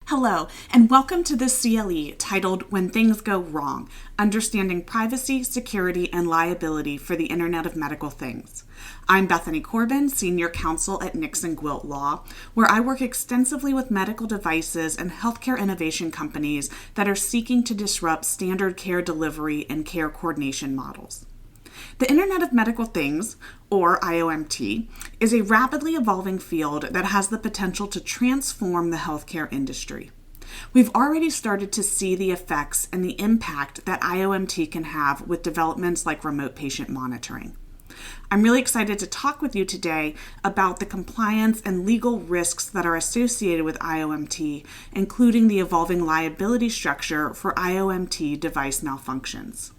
Hello, and welcome to the CLE titled When Things Go Wrong, Understanding Privacy, Security, and Liability for the Internet of Medical Things. I'm Bethany Corbin, Senior Counsel at Nixon Gwilt Law, where I work extensively with medical devices and healthcare innovation companies that are seeking to disrupt standard care delivery and care coordination models. The Internet of Medical Things, or Iomt, is a rapidly evolving field that has the potential to transform the healthcare industry. We've already started to see the effects and the impact that Iomt can have with developments like remote patient monitoring. I'm really excited to talk with you today about the compliance and legal risks that are associated with Iomt, including the evolving liability structure for Iomt device malfunctions.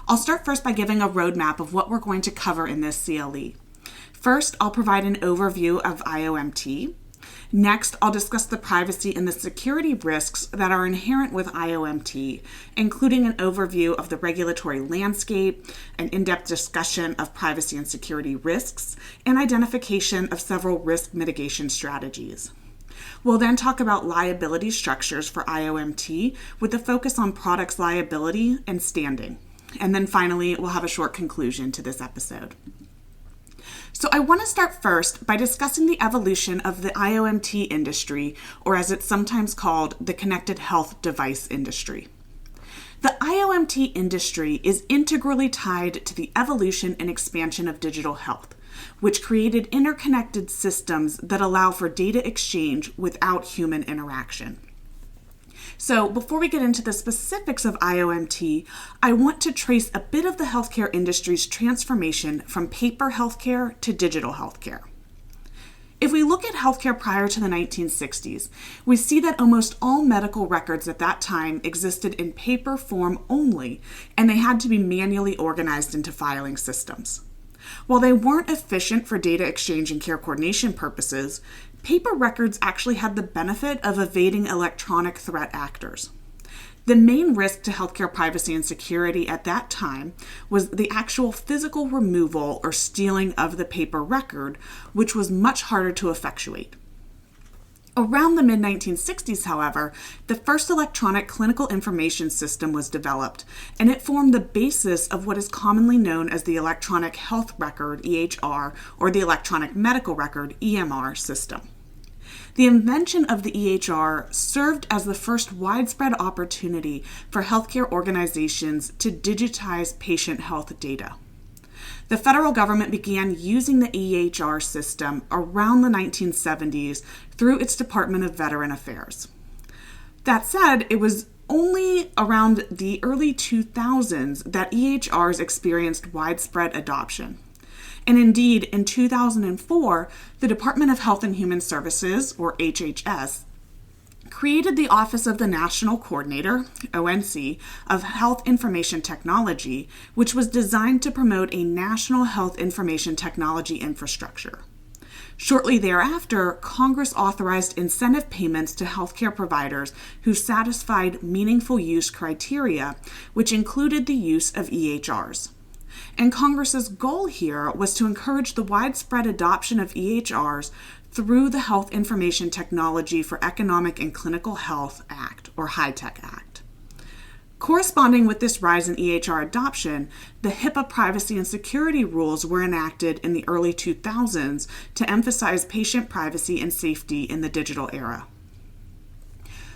I'll start first by giving a roadmap of what we're going to cover in this CLE. First, I'll provide an overview of Iomt. Next, I'll discuss the privacy and the security risks that are inherent with Iomt, including an overview of the regulatory landscape, an in-depth discussion of privacy and security risks, and identification of several risk mitigation strategies. We'll then talk about liability structures for Iomt with a focus on products liability and standing. And then finally, we'll have a short conclusion to this episode. So I want to start first by discussing the evolution of the Iomt industry, or as it's sometimes called, the connected health device industry. The Iomt industry is integrally tied to the evolution and expansion of digital health, which created interconnected systems that allow for data exchange without human interaction. So before we get into the specifics of Iomt, I want to trace a bit of the healthcare industry's transformation from paper healthcare to digital healthcare. If we look at healthcare prior to the 1960s, we see that almost all medical records at that time existed in paper form only, and they had to be manually organized into filing systems. While they weren't efficient for data exchange and care coordination purposes, paper records actually had the benefit of evading electronic threat actors. The main risk to healthcare privacy and security at that time was the actual physical removal or stealing of the paper record, which was much harder to effectuate. Around the mid-1960s, however, the first electronic clinical information system was developed, and it formed the basis of what is commonly known as the Electronic Health Record, EHR, or the Electronic Medical Record, EMR, system. The invention of the EHR served as the first widespread opportunity for healthcare organizations to digitize patient health data. The federal government began using the EHR system around the 1970s through its Department of Veteran Affairs. That said, it was only around the early 2000s that EHRs experienced widespread adoption. And indeed, in 2004, the Department of Health and Human Services, or HHS, created the Office of the National Coordinator, ONC, of Health Information Technology, which was designed to promote a national health information technology infrastructure. Shortly thereafter, Congress authorized incentive payments to healthcare providers who satisfied meaningful use criteria, which included the use of EHRs. And Congress's goal here was to encourage the widespread adoption of EHRs through the Health Information Technology for Economic and Clinical Health Act, or HITECH Act. Corresponding with this rise in EHR adoption, the Hipaa privacy and security rules were enacted in the early 2000s to emphasize patient privacy and safety in the digital era.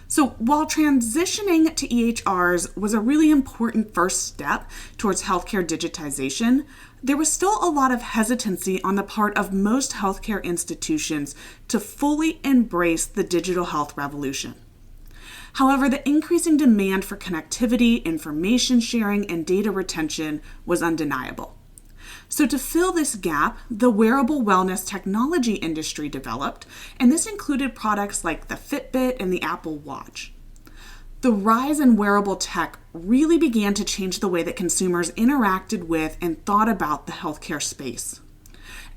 So while transitioning to EHRs was a really important first step towards healthcare digitization, there was still a lot of hesitancy on the part of most healthcare institutions to fully embrace the digital health revolution. However, the increasing demand for connectivity, information sharing, and data retention was undeniable. So to fill this gap, the wearable wellness technology industry developed, and this included products like the Fitbit and the Apple Watch. The rise in wearable tech really began to change the way that consumers interacted with and thought about the healthcare space.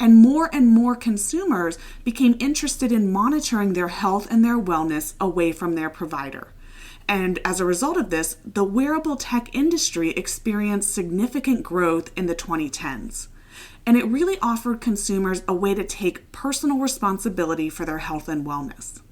And more consumers became interested in monitoring their health and their wellness away from their provider. And as a result of this, the wearable tech industry experienced significant growth in the 2010s. And it really offered consumers a way to take personal responsibility for their health and wellness.